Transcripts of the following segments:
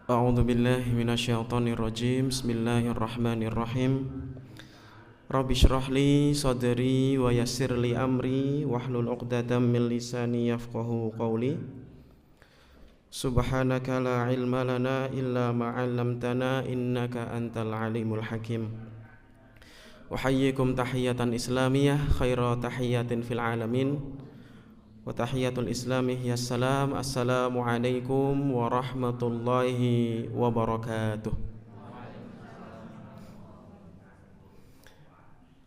A'udzu billahi minasyaitonir rajim. Bismillahirrahmanirrahim. Rabbi shrah li sadri wa yassir li amri wahlul 'uqdatam min lisani yafqahu qawli. Subhanaka la ilma lana illa ma 'allamtana innaka antal alimul hakim. Uhayyikum tahiyatan islamiyah khaira tahiyatin fil alamin. Wa tahiyatul islami ya salam. Assalamu alaikum warahmatullahi wabarakatuh.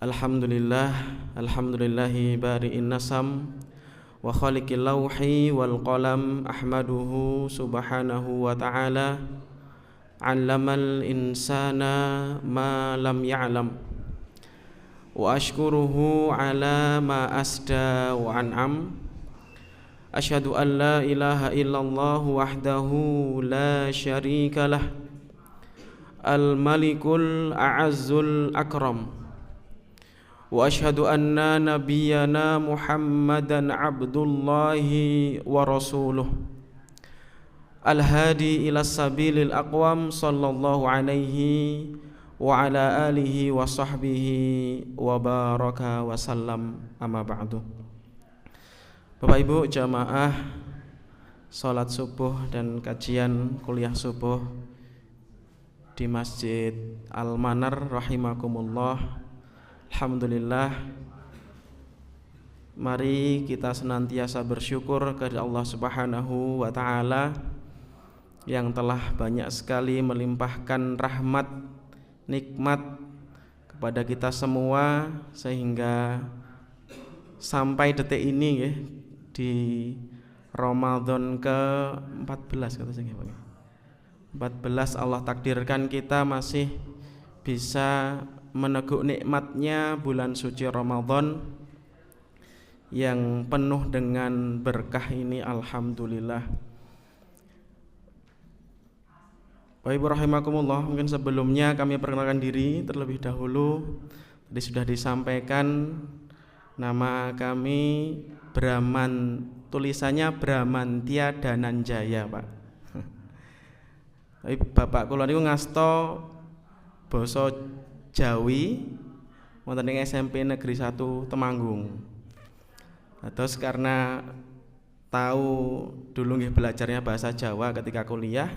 Alhamdulillah, alhamdulillahi bari'in nasam wa khaliqil lawhi wal qalam. Ahmaduhu subhanahu wa ta'ala, 'allamal insana ma lam ya'lam. Wa ashkuruhu ala ma asda wa an'am. Asyhadu an la ilaha illallah wahdahu la syarika lah, al-malikul a'azzul akram. Wa asyhadu anna nabiyyana Muhammadan abdullahi wa rasuluh, al-hadi ila sabilil aqwam, sallallahu alaihi wa ala alihi wa sahbihi wa baraka wa sallam. Amma ba'du. Bapak Ibu jamaah salat subuh dan kajian kuliah subuh di Masjid Al-Manar rahimakumullah. Alhamdulillah, mari kita senantiasa bersyukur kepada Allah Subhanahu wa ta'ala yang telah banyak sekali melimpahkan rahmat, nikmat kepada kita semua, sehingga sampai detik ini ya, di Ramadan ke-14 kata saya, 14 Allah takdirkan kita masih bisa meneguk nikmatnya bulan suci Ramadan yang penuh dengan berkah ini. Alhamdulillah. Bapak Ibu rahimakumullah, mungkin sebelumnya kami perkenalkan diri terlebih dahulu. Tadi sudah disampaikan nama kami Braman, tulisannya Bramantya Dananjaya, Pak. Bapak kula niku ngasta basa Jawi wonten ing SMP Negeri 1 Temanggung. Terus karena tahu dulu nggih belajarnya bahasa Jawa ketika kuliah,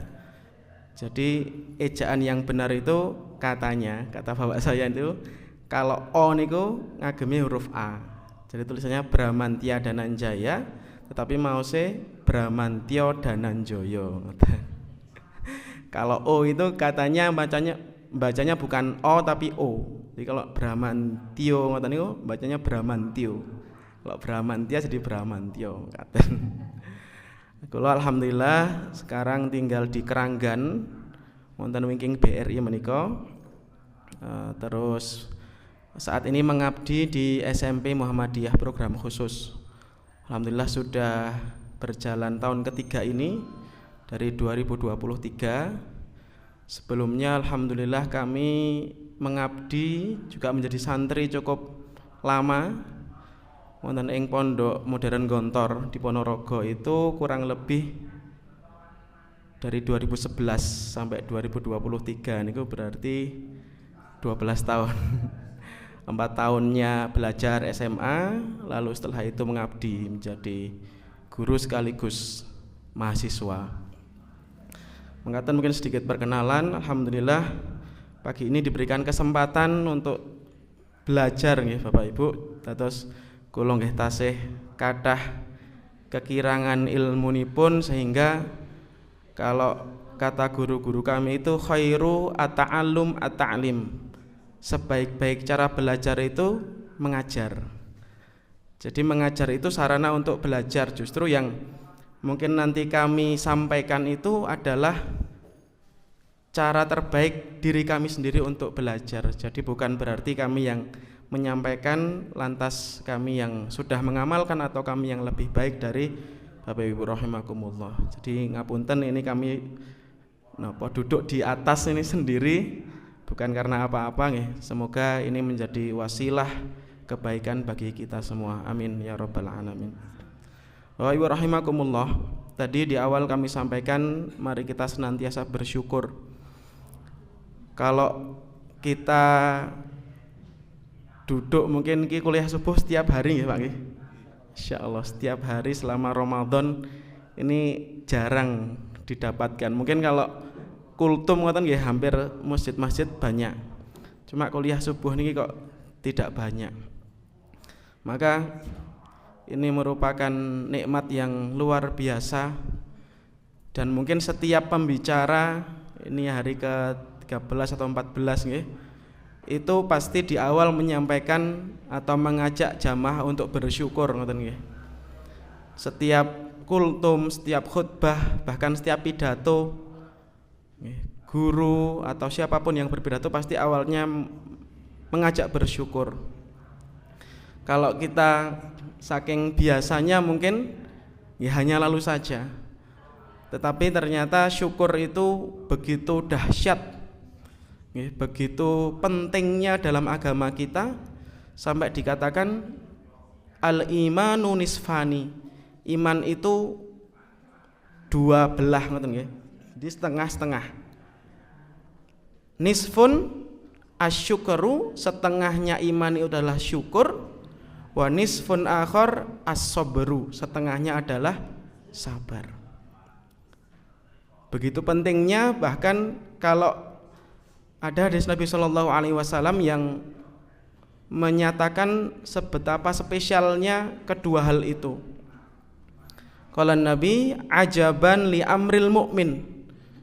jadi ejaan yang benar itu katanya, kata bapak saya itu, kalau O niku ngagemi huruf A. Jadi tulisannya Bramantya Dananjaya, tetapi mause Bramantyo Dananjoyo. Kalau O itu katanya bacanya bukan O tapi O. Jadi kalau Bramantyo ngoten niku bacanya Bramantyo. Kalau Bramantya jadi Bramantyo. Kula alhamdulillah sekarang tinggal di Keranggan wonten wingking BRI menika. Terus saat ini mengabdi di SMP Muhammadiyah program khusus. Alhamdulillah sudah berjalan tahun ketiga ini dari 2023. Sebelumnya alhamdulillah kami mengabdi juga menjadi santri cukup lama wonten ing Pondok Modern Gontor di Ponorogo, itu kurang lebih dari 2011 sampai 2023 niku berarti 12 tahun. 4 tahunnya belajar SMA, lalu setelah itu mengabdi menjadi guru sekaligus mahasiswa. Mengatakan mungkin sedikit perkenalan. Alhamdulillah pagi ini diberikan kesempatan untuk belajar nggih Bapak Ibu. Terus kula nggih tasih kathah kekirangan ilmunipun, sehingga kalau kata guru-guru kami itu khairu at-ta'allum at-ta'lim. Sebaik-baik cara belajar itu mengajar. Jadi mengajar itu sarana untuk belajar. Justru yang mungkin nanti kami sampaikan itu adalah cara terbaik diri kami sendiri untuk belajar. Jadi bukan berarti kami yang menyampaikan lantas kami yang sudah mengamalkan atau kami yang lebih baik dari Bapak Ibu rahimakumullah. Jadi ngapunten, ini kami duduk di atas ini sendiri, bukan karena apa-apa nggih. Semoga ini menjadi wasilah kebaikan bagi kita semua. Amin ya rabbal alamin. Bapak Ibu rahimakumullah, tadi di awal kami sampaikan mari kita senantiasa bersyukur. Kalau kita duduk mungkin kuliah subuh setiap hari ya Pak nggih. Insyaallah setiap hari selama Ramadan ini jarang didapatkan. Mungkin kalau kultum ngoten nggih hampir masjid-masjid banyak. Cuma kuliah subuh niki kok tidak banyak. Maka ini merupakan nikmat yang luar biasa dan mungkin setiap pembicara ini hari ke-13 atau 14 nggih, itu pasti di awal menyampaikan atau mengajak jamaah untuk bersyukur ngoten nggih. Setiap kultum, setiap khutbah, bahkan setiap pidato guru atau siapapun yang berpidato pasti awalnya mengajak bersyukur. Kalau kita saking biasanya mungkin ya hanya lalu saja. Tetapi ternyata syukur itu begitu dahsyat, begitu pentingnya dalam agama kita sampai dikatakan al-imanu nisfani. Iman itu dua belah ngoten nggih. Jadi setengah-setengah. Nisfun asyukru, setengahnya iman itu adalah syukur. Wa nisfun akhar as-sabru, setengahnya adalah sabar. Begitu pentingnya, bahkan kalau ada hadis Nabi Shallallahu Alaihi Wasallam yang menyatakan sebetapa spesialnya kedua hal itu. Kalau Nabi ajaban li amril mukmin,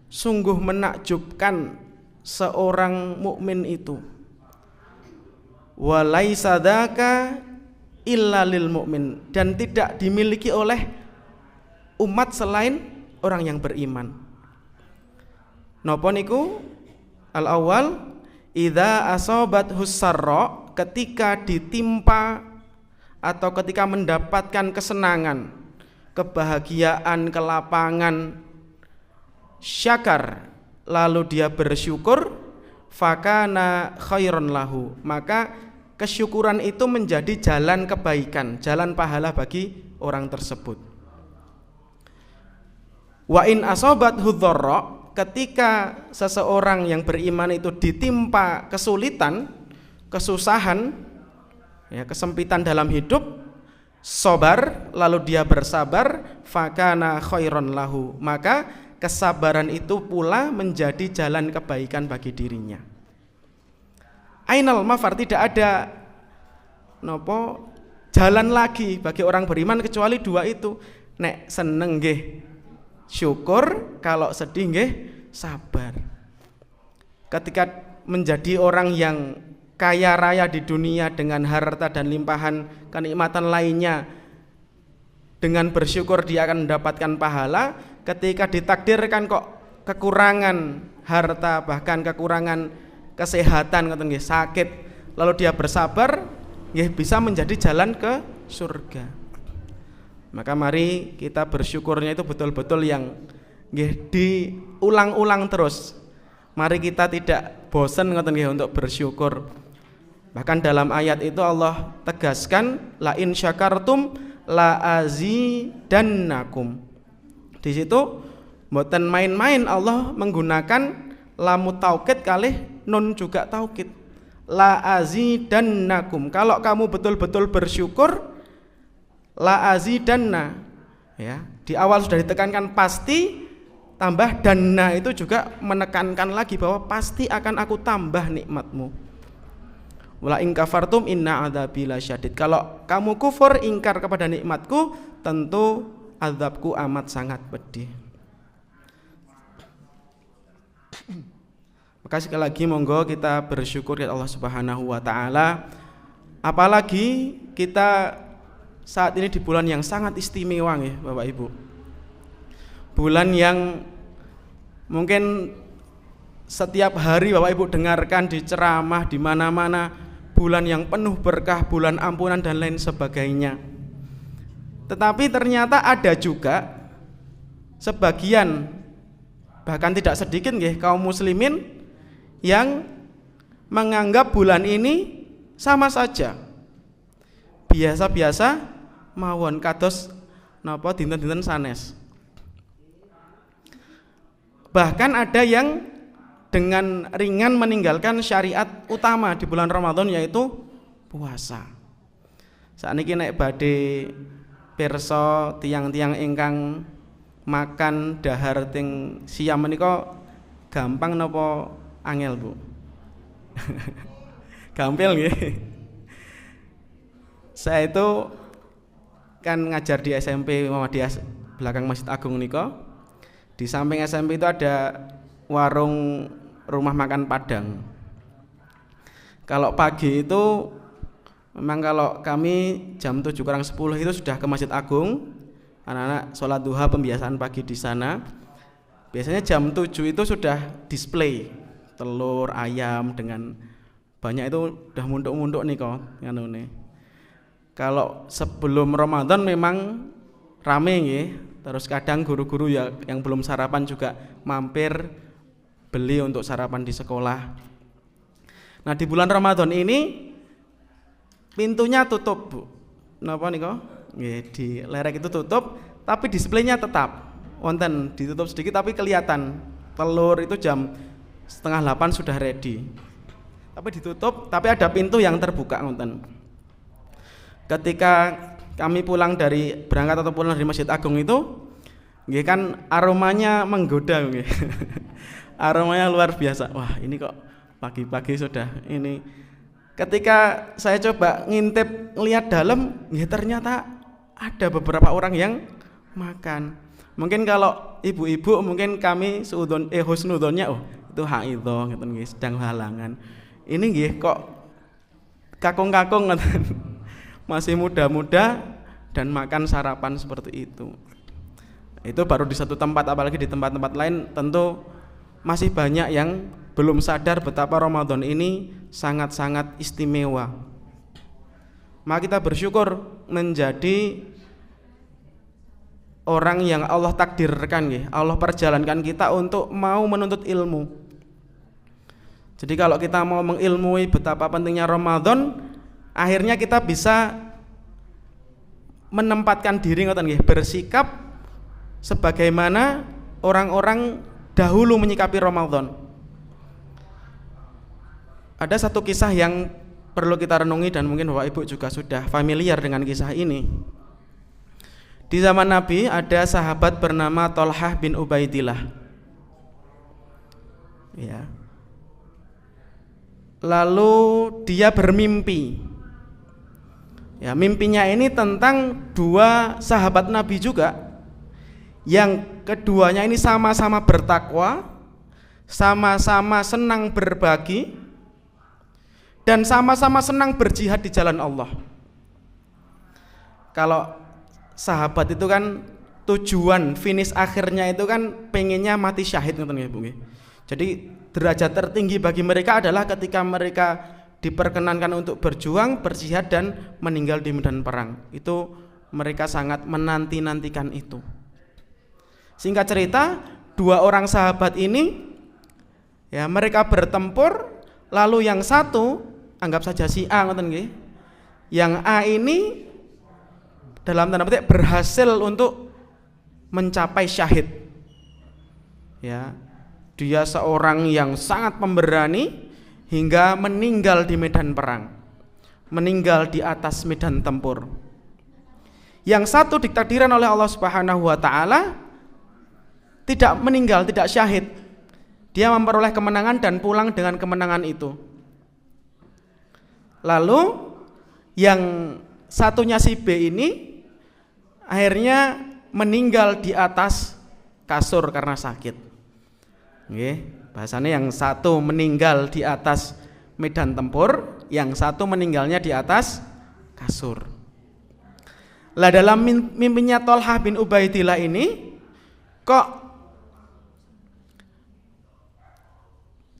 sungguh menakjubkan seorang mukmin itu. Wa laisa dzaka illa lil mukmin, dan tidak dimiliki oleh umat selain orang yang beriman. Napa niku? Al-awwal idza asabat husarra, ketika ditimpa atau ketika mendapatkan kesenangan, kebahagiaan, kelapangan, syakar, lalu dia bersyukur, fakana khairon lahu, maka kesyukuran itu menjadi jalan kebaikan, jalan pahala bagi orang tersebut. Wa in asabat hudharra, ketika seseorang yang beriman itu ditimpa kesulitan, kesusahan, ya, kesempitan dalam hidup, sabar, lalu dia bersabar, fakana khairon lahu, maka kesabaran itu pula menjadi jalan kebaikan bagi dirinya. Ainal mafar, tidak ada jalan lagi bagi orang beriman kecuali dua itu. Nek seneng nggih syukur, kalau sedih nggih sabar. Ketika menjadi orang yang kaya raya di dunia dengan harta dan limpahan kenikmatan lainnya, dengan bersyukur dia akan mendapatkan pahala. Ketika ditakdirkan kok kekurangan harta, bahkan kekurangan kesehatan, sakit, lalu dia bersabar, bisa menjadi jalan ke surga. Maka mari kita bersyukurnya itu betul-betul yang diulang-ulang terus. Mari kita tidak bosan untuk bersyukur. Bahkan dalam ayat itu Allah tegaskan, la in syakartum la azidannakum. Di situ mboten main-main Allah menggunakan lamu taukid kalih nun juga taukid. La azidannakum, kalau kamu betul-betul bersyukur, la azidanna, ya, di awal sudah ditekankan pasti, tambah danna itu juga menekankan lagi bahwa pasti akan aku tambah nikmatmu. Wala in kafartum inna adzabi lasyadid, kalau kamu kufur, ingkar kepada nikmatku, tentu azabku amat sangat pedih. Maka sekali lagi monggo kita bersyukur kepada Allah Subhanahu wa taala. Apalagi kita saat ini di bulan yang sangat istimewa ya Bapak Ibu. Bulan yang mungkin setiap hari Bapak Ibu dengarkan di ceramah di mana-mana, bulan yang penuh berkah, bulan ampunan dan lain sebagainya. Tetapi ternyata ada juga sebagian, bahkan tidak sedikit kaum muslimin yang menganggap bulan ini sama saja, biasa-biasa mawon, kados napa dinten-dinten sanes. Bahkan ada yang dengan ringan meninggalkan syariat utama di bulan Ramadan, yaitu puasa. Sakniki nek badhe pirsa tiang-tiang ingkang makan dahar ting siam menika gampang napa angel, Bu? Gampil nggih. Saya itu kan ngajar di SMP Muhammadiyah belakang Masjid Agung nika. Di samping SMP itu ada warung rumah makan Padang. Kalau pagi itu memang kalau kami jam 7:10 itu sudah ke Masjid Agung. Anak-anak sholat duha pembiasaan pagi di sana. Biasanya jam 7 itu sudah display telur, ayam dengan banyak, itu udah munduk-munduk nih kok nganune. Kalau sebelum Ramadan memang rame nggih. Terus kadang guru-guru ya yang belum sarapan juga mampir beli untuk sarapan di sekolah. Nah, di bulan Ramadan ini pintunya tutup, Bu. Napa niku? Nggih, di lerek itu tutup, tapi displaynya tetap wonten, ditutup sedikit tapi kelihatan. Telur itu jam 7:30 sudah ready. Tapi ditutup, tapi ada pintu yang terbuka wonten. Ketika kami pulang dari berangkat atau pulang dari Masjid Agung itu, nggih kan aromanya menggoda nggih. Aromanya luar biasa. Wah, ini kok pagi-pagi sudah ini. Ketika saya coba ngintip lihat dalam, ya ternyata ada beberapa orang yang makan. Mungkin kalau ibu-ibu mungkin kami husnudonnya, oh itu haidho ngeten nggih, sedang halangan. Ini nggih kok kakung-kakung ngeten. Masih muda-muda dan makan sarapan seperti itu. Itu baru di satu tempat, apalagi di tempat-tempat lain tentu masih banyak yang belum sadar betapa Ramadan ini sangat-sangat istimewa. Maka kita bersyukur menjadi orang yang Allah takdirkan, Allah perjalankan kita untuk mau menuntut ilmu. Jadi kalau kita mau mengilmui betapa pentingnya Ramadan, akhirnya kita bisa menempatkan diri bersikap sebagaimana orang-orang dahulu menyikapi Ramadan. Ada satu kisah yang perlu kita renungi dan mungkin Bapak Ibu juga sudah familiar dengan kisah ini. Di zaman Nabi ada sahabat bernama Thalhah bin Ubaidillah. Ya. Lalu dia bermimpi. Ya, mimpinya ini tentang dua sahabat Nabi juga, yang keduanya ini sama-sama bertakwa, sama-sama senang berbagi, dan sama-sama senang berjihad di jalan Allah. Kalau sahabat itu kan tujuan finish akhirnya itu kan pengennya mati syahid, ngoten nggih, Bu nggih. Jadi derajat tertinggi bagi mereka adalah ketika mereka diperkenankan untuk berjuang, berjihad dan meninggal di medan perang. Itu mereka sangat menanti-nantikan itu. Singkat cerita, dua orang sahabat ini ya mereka bertempur, lalu yang satu anggap saja si A, ngoten nggih. Yang A ini dalam tanda petik berhasil untuk mencapai syahid. Ya. Dia seorang yang sangat pemberani hingga meninggal di medan perang, meninggal di atas medan tempur. Yang satu ditakdirkan oleh Allah Subhanahu wa taala tidak meninggal, tidak syahid. Dia memperoleh kemenangan dan pulang dengan kemenangan itu. Lalu yang satunya si B ini akhirnya meninggal di atas kasur karena sakit. Nggih. Bahasanya yang satu meninggal di atas medan tempur, yang satu meninggalnya di atas kasur. Lah dalam mimpinya Thalhah bin Ubaidillah ini kok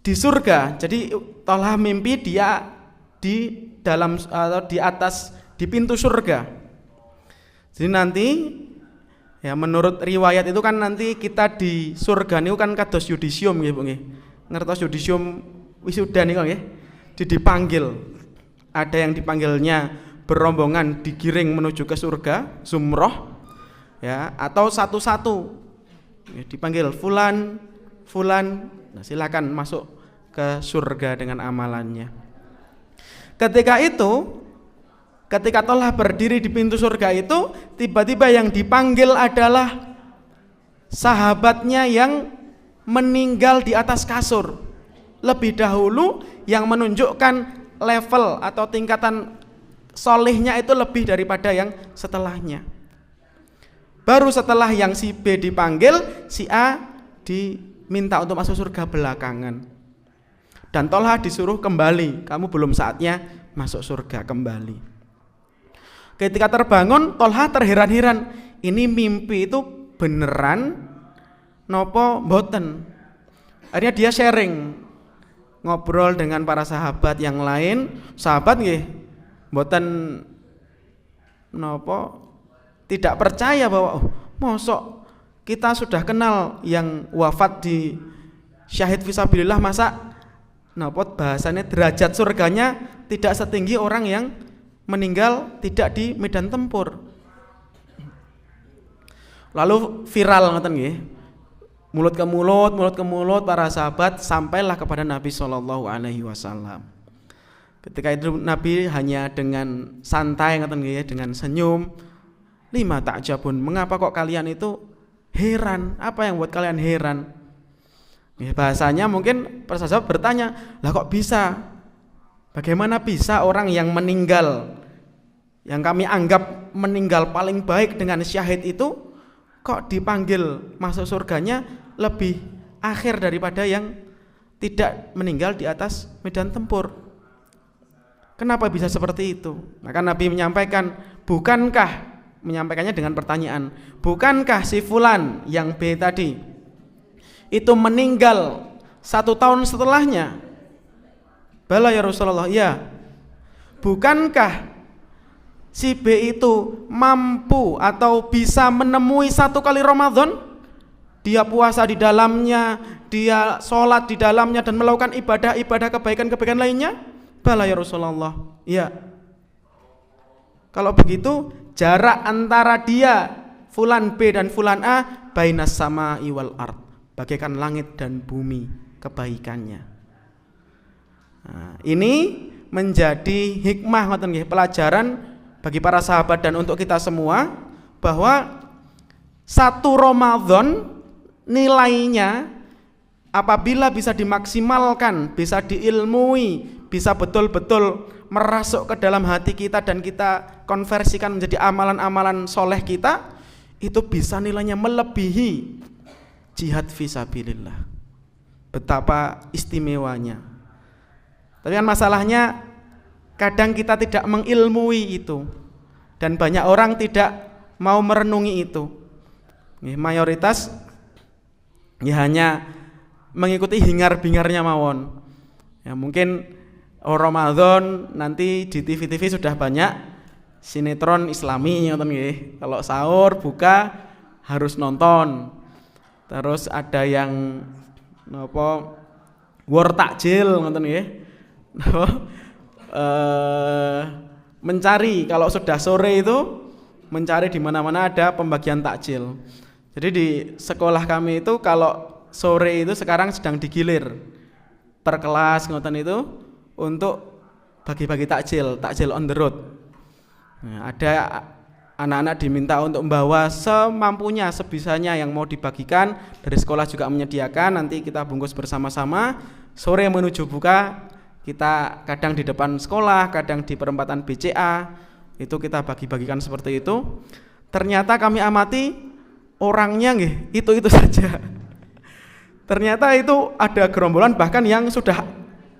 di surga. Jadi Thalhah mimpi dia di dalam atau di atas di pintu surga. Jadi nanti ya menurut riwayat itu kan nanti kita di surga niku kan kados yudisium nggih Bu nggih. Ngertos yudisium wisuda niku nggih. Dipanggil. Ada yang dipanggilnya berombongan digiring menuju ke surga, zumroh ya, atau satu-satu. Ya, dipanggil fulan fulan, nah, silakan masuk ke surga dengan amalannya. Ketika Tolha berdiri di pintu surga itu, tiba-tiba yang dipanggil adalah sahabatnya yang meninggal di atas kasur. Lebih dahulu yang menunjukkan level atau tingkatan solihnya itu lebih daripada yang setelahnya. Baru setelah yang si B dipanggil, si A diminta untuk masuk surga belakangan. Dan Tolha disuruh kembali, kamu belum saatnya masuk surga, kembali. Ketika terbangun, Tolha terheran-heran, ini mimpi itu beneran nopo mboten. Akhirnya dia sharing, ngobrol dengan para sahabat yang lain. Sahabat nggih mboten nopo tidak percaya bahwa mosok kita sudah kenal yang wafat di syahid fisabilillah, masa nopo bahasanya derajat surganya tidak setinggi orang yang meninggal tidak di medan tempur. Lalu viral ngoten nggih. Mulut ke mulut para sahabat sampailah kepada Nabi SAW. Ketika itu Nabi hanya dengan santai ngoten nggih, dengan senyum, lima ta'jabun, mengapa kok kalian itu heran? Apa yang buat kalian heran? Bahasanya mungkin para sahabat bertanya, lah kok bisa? Bagaimana bisa orang yang meninggal, yang kami anggap meninggal paling baik dengan syahid itu, kok dipanggil masuk surganya lebih akhir daripada yang tidak meninggal di atas medan tempur? Kenapa bisa seperti itu? Maka Nabi menyampaikan, menyampaikannya dengan pertanyaan, bukankah si fulan yang B tadi itu meninggal 1 tahun setelahnya? Bala ya Rasulullah, ya. Bukankah si B itu mampu atau bisa menemui 1 kali Ramadan? Dia puasa di dalamnya, dia sholat di dalamnya dan melakukan ibadah-ibadah kebaikan-kebaikan lainnya. Bala ya Rasulullah, ya. Kalau begitu jarak antara dia fulan B dan fulan A bainas sama'i wal ard, bagaikan langit dan bumi kebaikannya. Nah, ini menjadi hikmah ngoten nggih, pelajaran bagi para sahabat dan untuk kita semua, bahwa 1 Ramadan nilainya apabila bisa dimaksimalkan, bisa diilmui, bisa betul-betul merasuk ke dalam hati kita dan kita konversikan menjadi amalan-amalan soleh kita, itu bisa nilainya melebihi jihad fisabilillah. Betapa istimewanya. Tapi kan masalahnya kadang kita tidak mengilmui itu, dan banyak orang tidak mau merenungi itu. Mayoritas hanya mengikuti hingar-bingarnya mawon. Ya, mungkin Ramadan nanti di TV-TV sudah banyak sinetron Islami ngoten nggih. Kalau sahur buka harus nonton. Terus ada yang napa war takjil ngoten nggih. Mencari kalau sudah sore itu mencari di mana-mana ada pembagian takjil. Jadi di sekolah kami itu kalau sore itu sekarang sedang digilir per kelas ngoten itu untuk bagi-bagi takjil on the road. Nah, ada anak-anak diminta untuk membawa semampunya, sebisanya yang mau dibagikan. Dari sekolah juga menyediakan, nanti kita bungkus bersama-sama. Sore menuju buka, kita kadang di depan sekolah, kadang di perempatan BCA, itu kita bagi-bagikan seperti itu. Ternyata kami amati orangnya nggih itu saja. Ternyata itu ada gerombolan bahkan yang sudah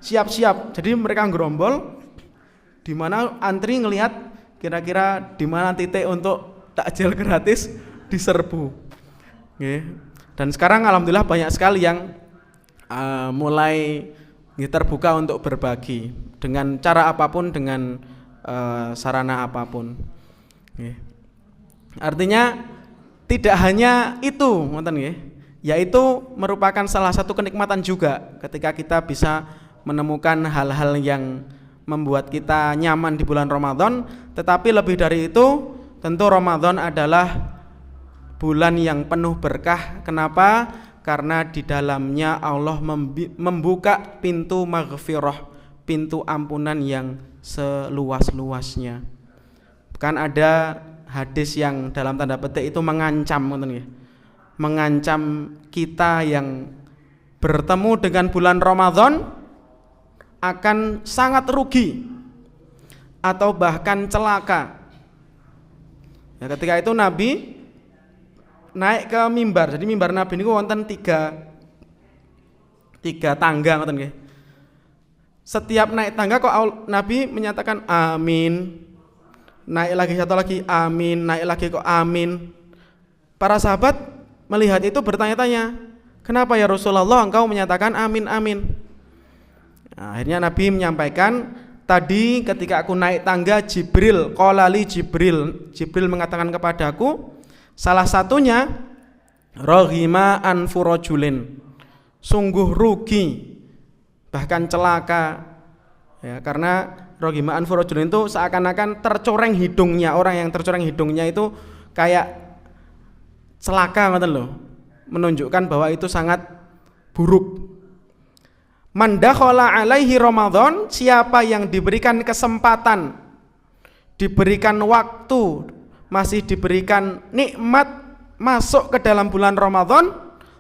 siap-siap. Jadi mereka gerombol di mana antri ngelihat kira-kira di mana titik untuk takjil gratis diserbu. Nggih. Dan sekarang alhamdulillah banyak sekali yang mulai terbuka untuk berbagi dengan cara apapun, dengan sarana apapun. Nggih. Artinya tidak hanya itu, ngoten nggih, yaitu merupakan salah satu kenikmatan juga ketika kita bisa menemukan hal-hal yang membuat kita nyaman di bulan Ramadan. Tetapi lebih dari itu, tentu Ramadan adalah bulan yang penuh berkah. Kenapa? Karena di dalamnya Allah membuka pintu maghfirah, pintu ampunan yang seluas-luasnya. Kan ada hadis yang dalam tanda petik itu mengancam, mengancam kita yang bertemu dengan bulan Ramadan akan sangat rugi atau bahkan celaka. Ya, ketika itu Nabi naik ke mimbar. Jadi mimbar Nabi niku wonten tiga tangga ngoten nggih. Setiap naik tangga kok Nabi menyatakan amin. Naik lagi satu lagi amin, naik lagi kok amin. Para sahabat melihat itu bertanya-tanya, "Kenapa ya Rasulullah engkau menyatakan amin amin?" Nah, akhirnya Nabi menyampaikan, "Tadi ketika aku naik tangga Jibril, qalali Jibril mengatakan kepadaku, salah satunya rohima anfurojulin, sungguh rugi bahkan celaka ya, karena rohima anfurojulin itu seakan-akan tercoreng hidungnya. Orang yang tercoreng hidungnya itu kayak celaka ngoten loh, menunjukkan bahwa itu sangat buruk. Man dakhala alaihi Ramadan, siapa yang diberikan kesempatan, diberikan waktu, masih diberikan nikmat masuk ke dalam bulan Ramadan,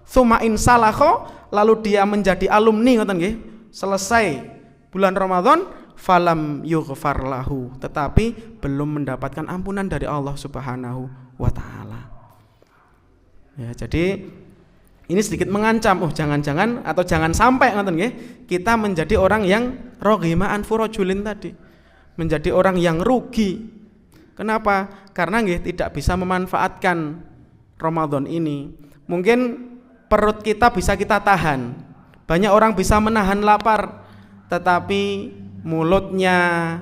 tsumma insalakho, lalu dia menjadi alumni ngoten nggih, selesai bulan Ramadan, falam yughfar lahu, tetapi belum mendapatkan ampunan dari Allah Subhanahu wa taala. Ya, jadi ini sedikit mengancam, jangan-jangan atau jangan sampai ngoten nggih, kita menjadi orang yang roghima anfurojulin tadi, menjadi orang yang rugi. Kenapa? Karena nggih tidak bisa memanfaatkan Ramadan ini. Mungkin perut kita bisa kita tahan. Banyak orang bisa menahan lapar, tetapi mulutnya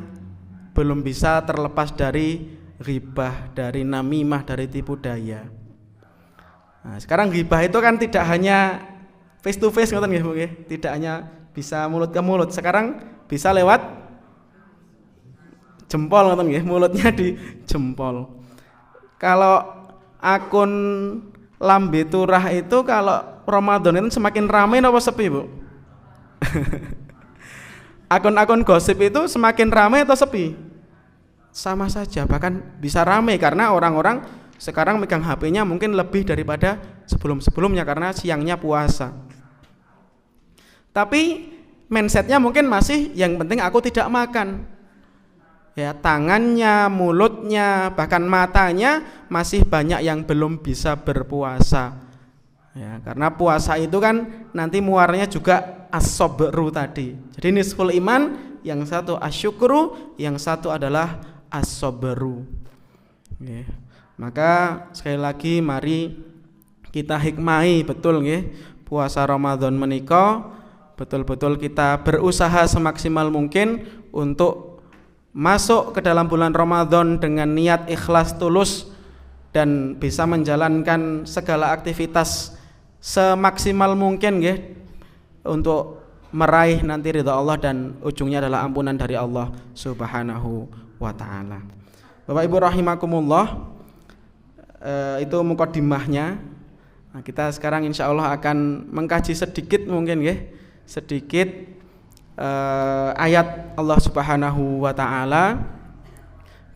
belum bisa terlepas dari ghibah, dari namimah, dari tipu daya. Nah, sekarang ghibah itu kan tidak hanya face to face ngoten nggih, tidak hanya bisa mulut ke mulut. Sekarang bisa lewat jempol ngoten nggih, mulutnya di jempol. Kalau akun Lambe Turah itu kalau Ramadan itu semakin ramai apa sepi, Bu? Akun-akun gosip itu semakin ramai atau sepi? Sama saja, bahkan bisa ramai karena orang-orang sekarang megang HP-nya mungkin lebih daripada sebelum-sebelumnya karena siangnya puasa. Tapi mindsetnya mungkin masih yang penting aku tidak makan. Ya, tangannya, mulutnya, bahkan matanya masih banyak yang belum bisa berpuasa. Ya, karena puasa itu kan nanti muaranya juga as-sabru tadi. Jadi nisful iman, yang satu asyukru, yang satu adalah as-sabru. Ya, maka sekali lagi mari kita hikmahi betul nggih puasa Ramadan menika, betul-betul kita berusaha semaksimal mungkin untuk masuk ke dalam bulan Ramadan dengan niat ikhlas tulus dan bisa menjalankan segala aktivitas semaksimal mungkin nggih untuk meraih nanti ridha Allah dan ujungnya adalah ampunan dari Allah Subhanahu wa taala. Bapak Ibu rahimakumullah, itu mukadimahnya. Nah, kita sekarang insya Allah akan mengkaji sedikit mungkin nggih, sedikit ayat Allah Subhanahu wa taala.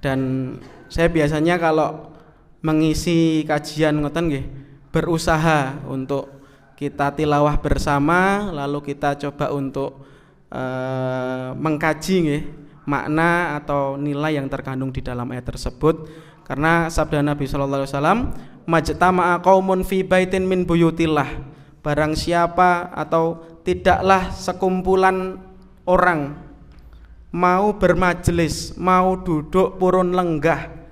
Dan saya biasanya kalau mengisi kajian ngoten nggih berusaha untuk kita tilawah bersama, lalu kita coba untuk mengkaji nggih makna atau nilai yang terkandung di dalam ayat tersebut. Karena sabda Nabi sallallahu alaihi wasallam, majtama'a qaumun fi baitin min buyutillah, barang siapa atau tidaklah sekumpulan orang mau bermajelis, mau duduk purun lenggah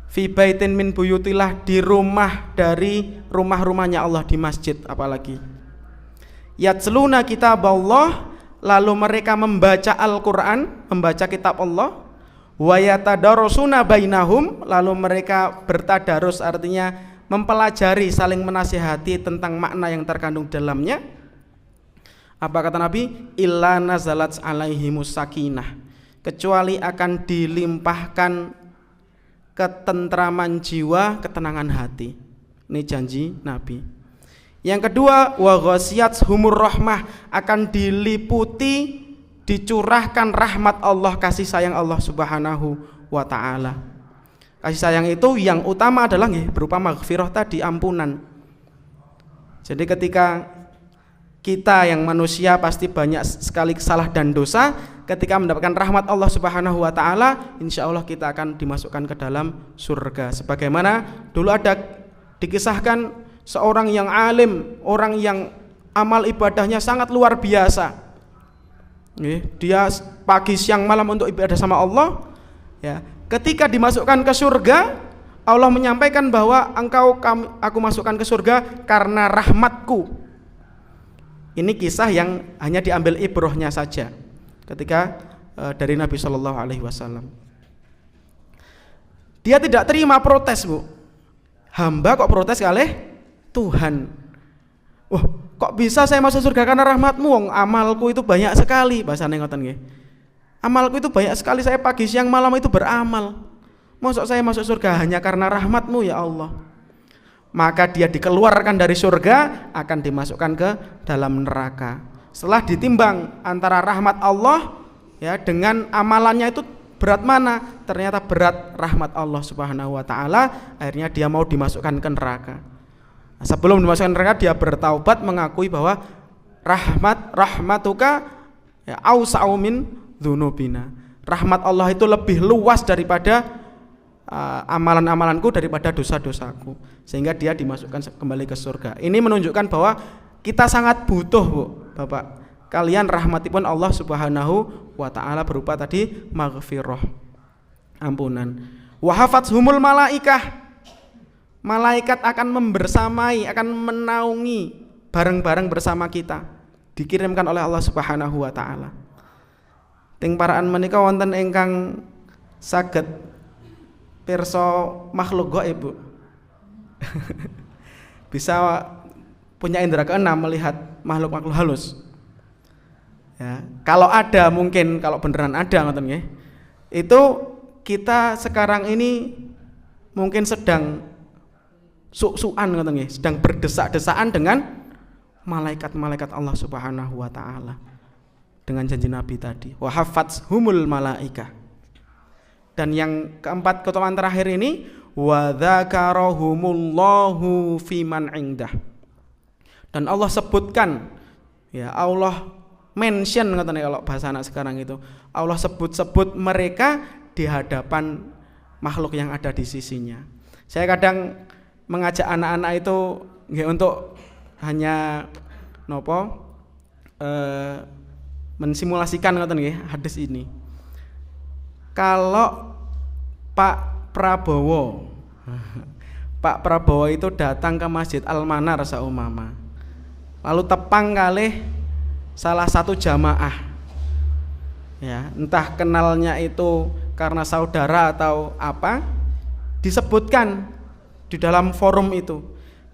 fi baitin min buyutillah, di rumah dari rumah-rumahnya Allah, di masjid apalagi, yatsluna kitaballah, lalu mereka membaca Al-Qur'an, membaca kitab Allah, wa yatadarusuna bainahum, lalu mereka bertadarus, artinya mempelajari, saling menasihati tentang makna yang terkandung dalamnya. Apa kata Nabi? Illa nazalat alaihimus sakinah, kecuali akan dilimpahkan ketentraman jiwa, ketenangan hati. Ini janji Nabi. Yang kedua, wa ghasyiyatuhumur rahmah, akan diliputi, dicurahkan rahmat Allah, kasih sayang Allah Subhanahu wa taala. Kasih sayang itu yang utama adalah berupa maghfirah tadi, ampunan. Jadi ketika kita yang manusia pasti banyak sekali salah dan dosa, ketika mendapatkan rahmat Allah Subhanahu wa taala, insyaallah kita akan dimasukkan ke dalam surga. Sebagaimana dulu ada dikisahkan seorang yang alim, orang yang amal ibadahnya sangat luar biasa. Dia pagi siang malam untuk ibadah sama Allah. Ya, ketika dimasukkan ke surga, Allah menyampaikan bahwa aku masukkan ke surga karena rahmatku. Ini kisah yang hanya diambil ibrohnya saja ketika dari Nabi Shallallahu Alaihi Wasallam. Dia tidak terima, protes, Bu. Hamba kok protes kalih Tuhan. Wah, kok bisa saya masuk surga karena rahmatmu? Wong amalku itu banyak sekali, bahasane ngoten nggih. Amalku itu banyak sekali, saya pagi siang malam itu beramal. Mosok saya masuk surga hanya karena rahmatmu ya Allah? Maka dia dikeluarkan dari surga, akan dimasukkan ke dalam neraka. Setelah ditimbang antara rahmat Allah ya dengan amalannya itu berat mana? Ternyata berat rahmat Allah Subhanahu wa taala, akhirnya dia mau dimasukkan ke neraka. Nah, sebelum dimasukkan neraka dia bertaubat, mengakui bahwa rahmatuka ya ausa'u min dzunubina. Rahmat Allah itu lebih luas daripada amalan-amalanku, daripada dosa-dosaku, sehingga dia dimasukkan kembali ke surga. Ini menunjukkan bahwa kita sangat butuh, Bu, Bapak, kalian rahmatipun Allah Subhanahu wa taala berupa tadi maghfirah, ampunan. Wa hafathumul malaikah, malaikat akan membersamai, akan menaungi bareng-bareng bersama kita, dikirimkan oleh Allah Subhanahu wa taala. Ting paraan menika wonten ingkang saged pirsa makhluk gaib, Bu. Bisa punya indera keenam melihat makhluk-makhluk halus. Ya, kalau ada, mungkin kalau beneran ada ngoten nggih. Itu kita sekarang ini mungkin sedang suk-sukan ngoten nggih, sedang berdesak-desaan dengan malaikat-malaikat Allah Subhanahu wa taala. Dengan janji Nabi tadi, wa hafathumul malaikah. Dan yang keempat, keutamaan terakhir ini, wa dzakarahumullahu fiman indah. Dan Allah sebutkan, ya Allah mention katanya kalau bahasa anak sekarang itu, Allah sebut-sebut mereka di hadapan makhluk yang ada di sisinya. Saya kadang mengajak anak-anak itu nggih untuk hanya mensimulasikan ngoten nggih hadis ini. Kalau Pak Prabowo itu datang ke Masjid Al-Manar saumpama, lalu tepang kalih salah satu jamaah, ya entah kenalnya itu karena saudara atau apa, disebutkan di dalam forum itu,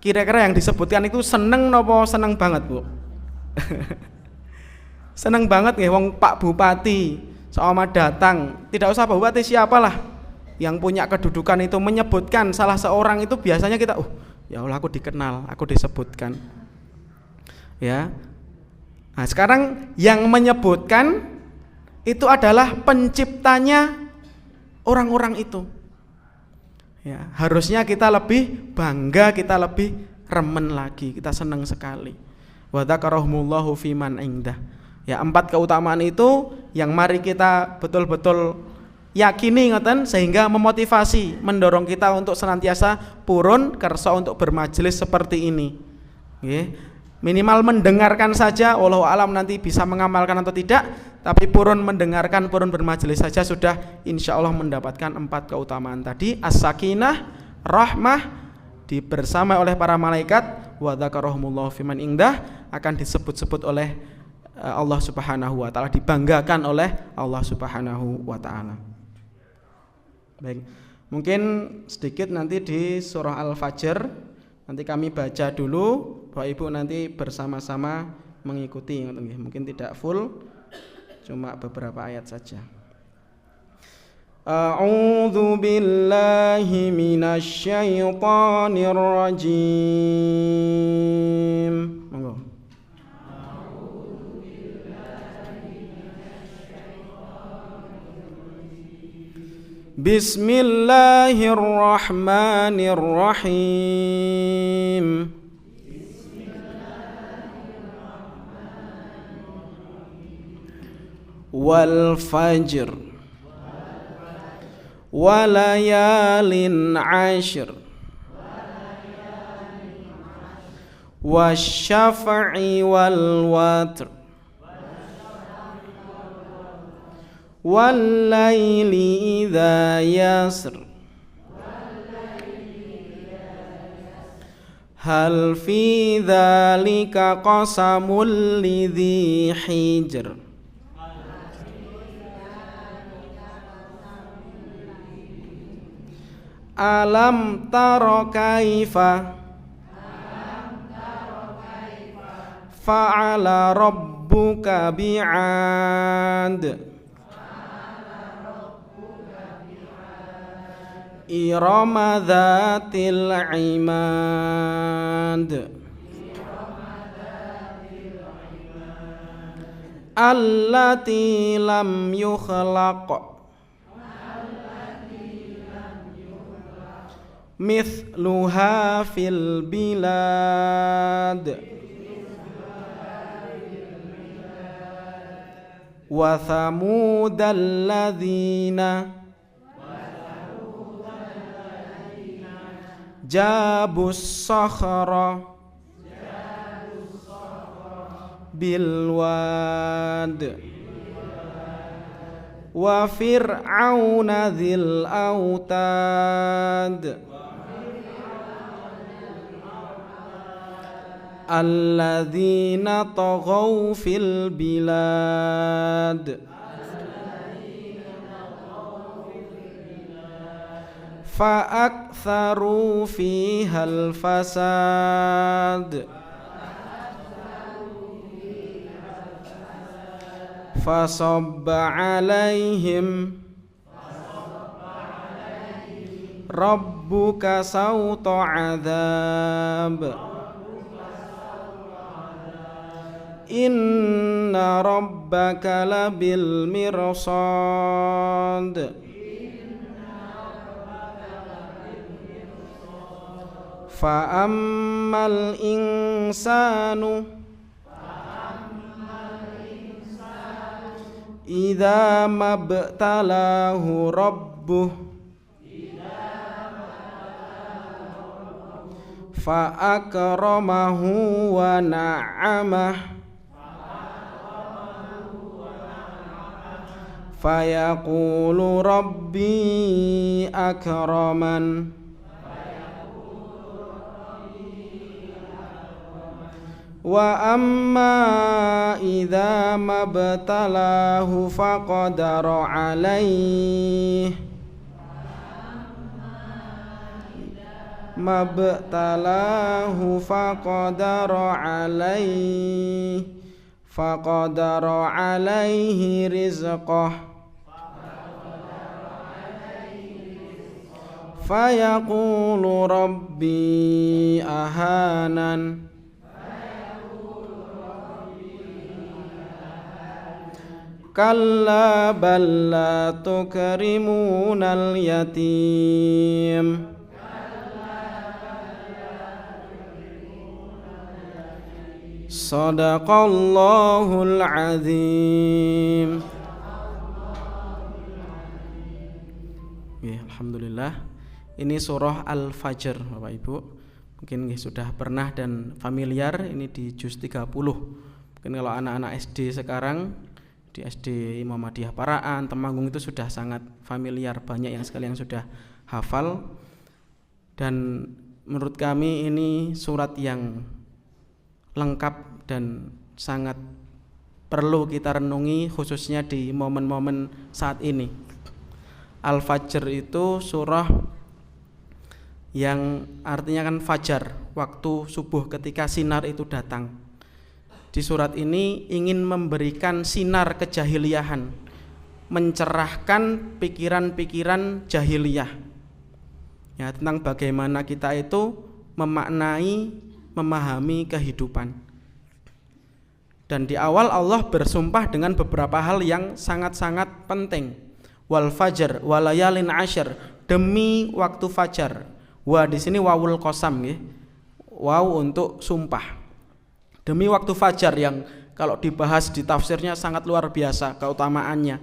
kira-kira yang disebutkan itu seneng nopo seneng banget, Bu? Seneng banget nggih, wong Pak Bupati sama datang, tidak usah Pak Bupati, siapalah yang punya kedudukan itu menyebutkan salah seorang itu, biasanya kita ya Allah, aku dikenal, aku disebutkan. Ya. Nah, sekarang yang menyebutkan itu adalah penciptanya orang-orang itu. Ya, harusnya kita lebih bangga, kita lebih remen lagi, kita senang sekali. Wa dzakarahumullahu fiman indah. Ya, 4 keutamaan itu yang mari kita betul-betul yakini ngoten, sehingga memotivasi, mendorong kita untuk senantiasa purun kersa untuk bermajelis seperti ini. Nggih. Minimal mendengarkan saja, wallahu alam nanti bisa mengamalkan atau tidak, tapi purun mendengarkan, purun bermajelis saja sudah insyaallah mendapatkan 4 keutamaan tadi. As-sakinah, rahmah, dibersamai oleh para malaikat, wa dzakarahumullahu fiman indah, akan disebut-sebut oleh Allah Subhanahu wa taala, dibanggakan oleh Allah Subhanahu wa taala. Baik. Mungkin sedikit nanti di surah Al-Fajr nanti kami baca dulu, Bapak Ibu nanti bersama-sama mengikuti, mungkin tidak full, cuma beberapa ayat saja. A'udzu billahi minasy syaithanir rajim. Monggo. Bismillahirrahmanirrahim. Wal fajr walayalin ashr wasyafa'i wal watr wallaili idza yasr hal fi dzalika qasamul lidzi hijr. Alam tara kaifa fa'ala rabbuka bi'ad irama dzatil imad allati lam yukhlaq mithluha fil bilad wa thamudal ladzina jabus sakhra bil wad wa fir'auna dzil autad alladzina taghaw fil bilad fa'aktharu fihal fasad fasabba alaihim rabbuka sawta adzab inna rabbaka labil mirsad fa ammal insanu idza mabtalahu rabbuh fa akramahu wa na'amah fayaqulu rabbi akraman wa amma idza mabtalahu faqadara alaihi mabtalahu faqadara alaihi rizqah fayaqulu rabbi ahanan kalla bal la tukrimunal yatim sadaqallahul azim. Ya, alhamdulillah. Ini surah Al-Fajr Bapak Ibu. Mungkin sudah pernah dan familiar, ini di juz 30. Mungkin kalau anak-anak SD sekarang di SD Muhammadiyah Paraan, Temanggung itu sudah sangat familiar, banyak yang sekali yang sudah hafal. Dan menurut kami ini surat yang lengkap dan sangat perlu kita renungi khususnya di momen-momen saat ini. Al-Fajr itu surah yang artinya kan fajar, waktu subuh ketika sinar itu datang. Di surat ini ingin memberikan sinar kejahiliahan mencerahkan pikiran-pikiran jahiliyah ya, tentang bagaimana kita itu memaknai, memahami kehidupan. Dan di awal Allah bersumpah dengan beberapa hal yang sangat-sangat penting. Wal fajr walayalin ashar, demi waktu fajar. Wa di sini wawul qasam ya. Waw untuk sumpah. Demi waktu fajar yang kalau dibahas di tafsirnya sangat luar biasa keutamaannya.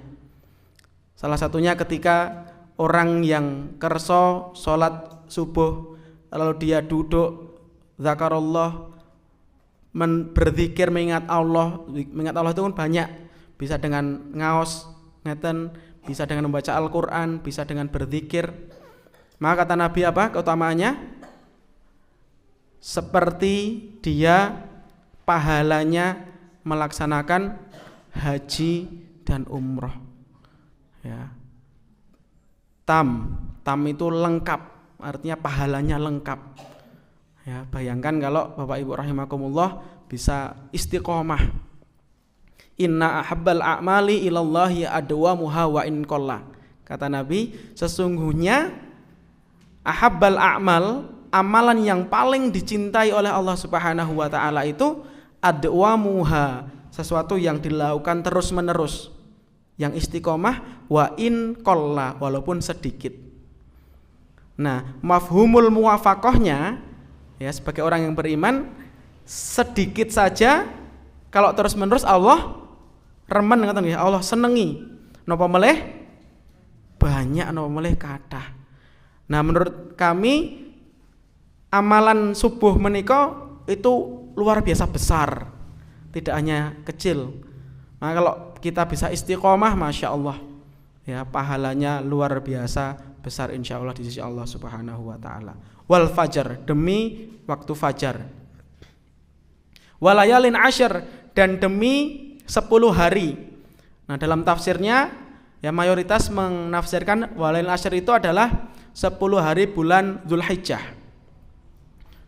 Salah satunya ketika orang yang kerso sholat subuh lalu dia duduk zakarullah, berzikir mengingat Allah itu kan banyak, bisa dengan ngaos ngeten, bisa dengan membaca Al-Qur'an, bisa dengan berzikir. Maka kata Nabi apa keutamaannya? Seperti dia pahalanya melaksanakan haji dan umroh ya. Tam itu lengkap, artinya pahalanya lengkap ya. Bayangkan kalau Bapak Ibu rahimakumullah bisa istiqomah. Inna ahabbal a'mali ilallahi adwamuha wa in qalla. Kata Nabi, sesungguhnya ahabbal a'mal, amalan yang paling dicintai oleh Allah Subhanahu wa taala itu adwamuha, sesuatu yang dilakukan terus-menerus, yang istiqomah, wa in qalla, walaupun sedikit. Nah, mafhumul muwafaqahnya ya, sebagai orang yang beriman, sedikit saja kalau terus-menerus Allah remen ngoten nggih, Allah senengi. Napa meleh banyak, napa meleh kathah. Nah, menurut kami amalan subuh menika itu luar biasa besar, tidak hanya kecil. Nah, kalau kita bisa istiqomah, masya Allah ya, pahalanya luar biasa besar insya Allah di sisi Allah Subhanahu wa taala. Wal fajar, demi waktu fajar. Walayalin ashar, dan demi 10 hari. Nah, dalam tafsirnya ya mayoritas menafsirkan walayalin ashar itu adalah 10 hari bulan Dzulhijjah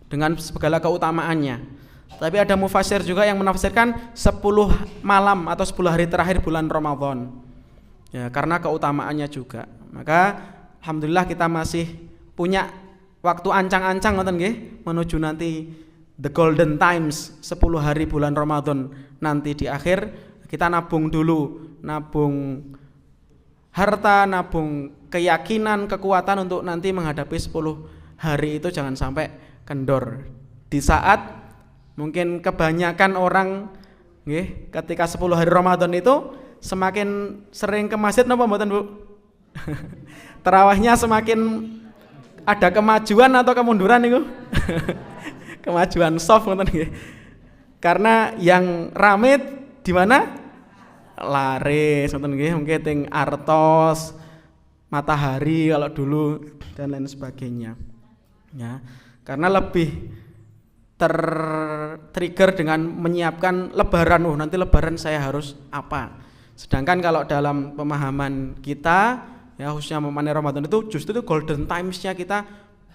dengan segala keutamaannya. Tapi ada mufassir juga yang menafsirkan 10 malam atau 10 hari terakhir bulan Ramadan ya, karena keutamaannya juga. Maka alhamdulillah kita masih punya waktu ancang-ancang ngoten nggih menuju nanti the golden times, 10 hari bulan Ramadan nanti di akhir. Kita nabung dulu, nabung harta, nabung keyakinan, kekuatan untuk nanti menghadapi 10 hari itu jangan sampai kendor. Di saat mungkin kebanyakan orang nggih ketika 10 hari Ramadan itu semakin sering ke masjid napa mboten Bu? Tarawihnya semakin ada kemajuan atau kemunduran niku? Kemajuan soft ngoten nggih. Karena yang rame di mana? Laris ngoten nggih, mungkin teng Artos, Matahari kalau dulu dan lain sebagainya. Ya, karena lebih tertrigger dengan menyiapkan lebaran. Nanti lebaran saya harus apa. Sedangkan kalau dalam pemahaman kita ya, khususnya memandang Ramadan itu justru itu golden times-nya kita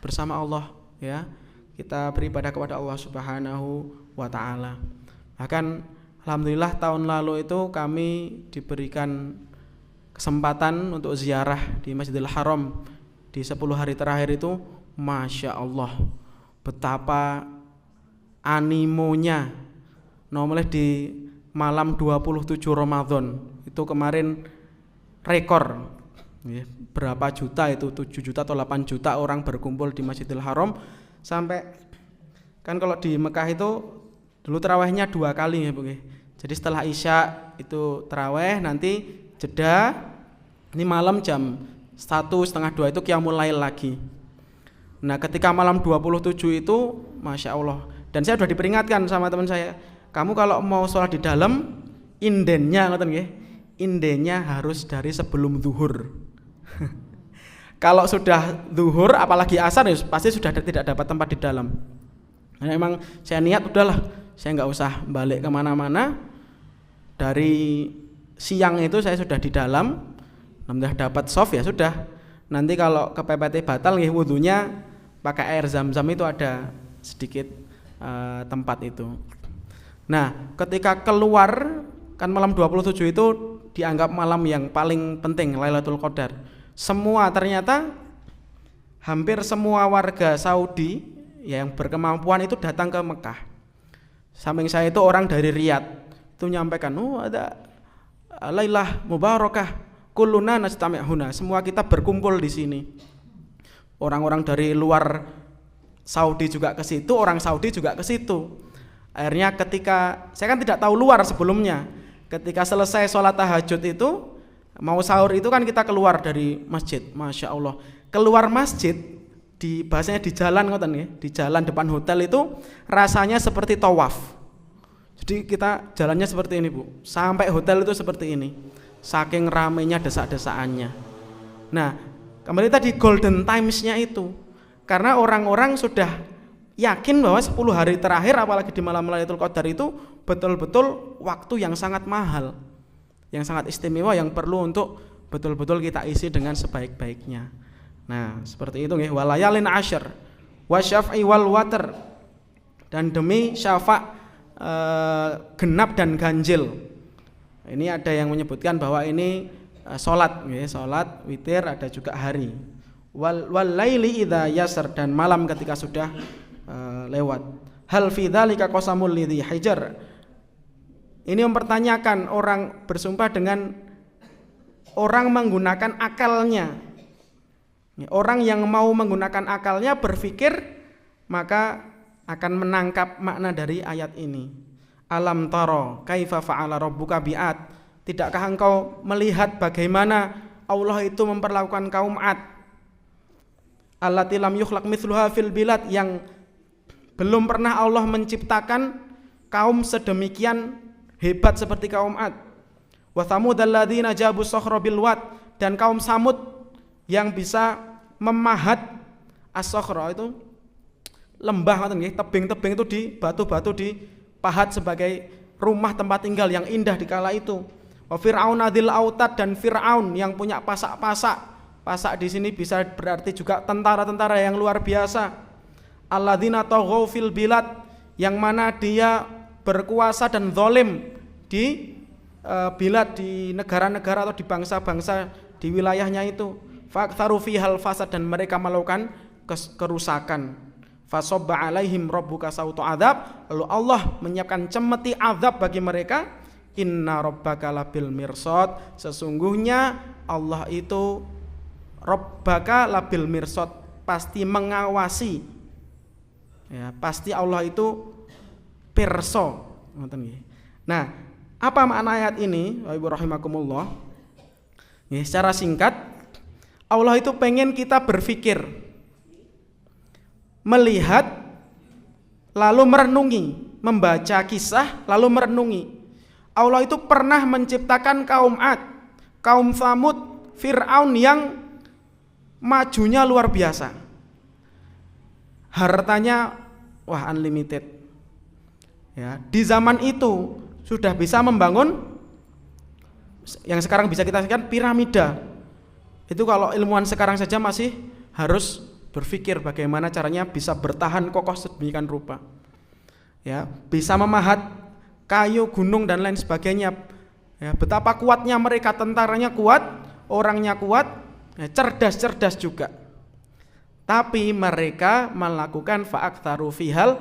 bersama Allah ya. Kita beribadah kepada Allah Subhanahu wa taala. Bahkan alhamdulillah tahun lalu itu kami diberikan kesempatan untuk ziarah di Masjidil Haram di 10 hari terakhir itu, masya Allah betapa animonya. Nomor di malam 27 Ramadan itu kemarin rekor ya, berapa juta itu, 7 juta atau 8 juta orang berkumpul di Masjidil Haram. Sampai kan kalau di Mekah itu dulu tarawihnya 2 kali ya Bu. Jadi setelah Isya itu tarawih, nanti jeda, ini malam jam 1:30-2 itu qiyamul lail lagi. Nah, ketika malam 27 itu masya Allah, dan saya sudah diperingatkan sama teman saya, kamu kalau mau sholat di dalam, indennya ngoten nggih, indennya harus dari sebelum zuhur. Kalau sudah zuhur apalagi asar ya pasti sudah tidak dapat tempat di dalam. Nah, memang saya niat udahlah, saya nggak usah balik kemana-mana. Dari siang itu saya sudah di dalam, sudah dapat soft ya sudah. Nanti kalau kepepet batal nggih wudunya pakai air zam-zam, itu ada sedikit tempat itu. Nah, ketika keluar kan malam 27 itu dianggap malam yang paling penting, Lailatul Qadar. Ternyata hampir semua warga Saudi yang berkemampuan itu datang ke Mekah. Samping saya itu orang dari Riyadh, itu menyampaikan, ada Lailah Mubarakah, kulluna najtami' huna, semua kita berkumpul di sini. Orang-orang dari luar Saudi juga ke situ, orang Saudi juga ke situ. Akhirnya ketika saya kan tidak tahu luar sebelumnya, ketika selesai sholat tahajud itu mau sahur itu kan kita keluar dari masjid, masya Allah, keluar masjid bahasanya di jalan di jalan depan hotel itu rasanya seperti tawaf. Jadi kita jalannya seperti ini Bu, sampai hotel itu seperti ini, saking ramainya desak-desakannya. Nah kembali tadi golden times-nya itu, karena orang-orang sudah yakin bahwa 10 hari terakhir apalagi di malam Lailatul Qadar itu betul-betul waktu yang sangat mahal, yang sangat istimewa, yang perlu untuk betul-betul kita isi dengan sebaik-baiknya. Nah seperti itu nggih, walayalin asyr wasyaf'i wal watr, dan demi syafa' genap dan ganjil. Ini ada yang menyebutkan bahwa ini salat witir, ada juga hari. Wal laili idza yasr, dan malam ketika sudah lewat. Hal fi dzalika qasamul lidhi hijar. Ini mempertanyakan orang bersumpah dengan orang menggunakan akalnya. Orang yang mau menggunakan akalnya berpikir maka akan menangkap makna dari ayat ini. Alam taro kaifa fa'ala rabbuka bi'ad. Tidakkah engkau melihat bagaimana Allah itu memperlakukan kaum Ad? Allati lam yukhlaq mithluha fil bilad, yang belum pernah Allah menciptakan kaum sedemikian hebat seperti kaum Ad. Wa thamud alladzina jabu sakhra bil wad, dan kaum Samud yang bisa memahat as-sakhra itu lembah, tebing-tebing itu di batu-batu dipahat sebagai rumah tempat tinggal yang indah di kala itu. Wa fir'aun adil autad, dan Fir'aun yang punya pasak-pasak. Pasak di sini bisa berarti juga tentara-tentara yang luar biasa. Alladzina taghaw fil bilad, yang mana dia berkuasa dan zalim di bilad, di negara-negara atau di bangsa-bangsa di wilayahnya itu. Fa'ktsaru fihal fasad, dan mereka melakukan kerusakan. Fasobba alaihim rabbuka sautu adzab, lalu Allah menyiapkan cemeti azab bagi mereka. Inna rabbaka labil mirsad, sesungguhnya Allah itu rabbaka labil mirsad, pasti mengawasi. Ya, pasti Allah itu pirsa. Nah, apa makna ayat ini? Wa rahimakumullah. Secara singkat, Allah itu pengen kita berpikir, melihat, lalu merenungi, membaca kisah, lalu merenungi. Allah itu pernah menciptakan kaum Ad, kaum Tsamud, Fir'aun yang majunya luar biasa. Hartanya unlimited. Ya, di zaman itu sudah bisa membangun yang sekarang bisa kita sebutkan piramida. Itu kalau ilmuwan sekarang saja masih harus berpikir bagaimana caranya bisa bertahan kokoh sedemikian rupa. Ya, bisa memahat kayu, gunung dan lain sebagainya. Ya, betapa kuatnya mereka, tentaranya kuat, orangnya kuat, ya, cerdas juga. Tapi mereka melakukan fa'aktsaru fihal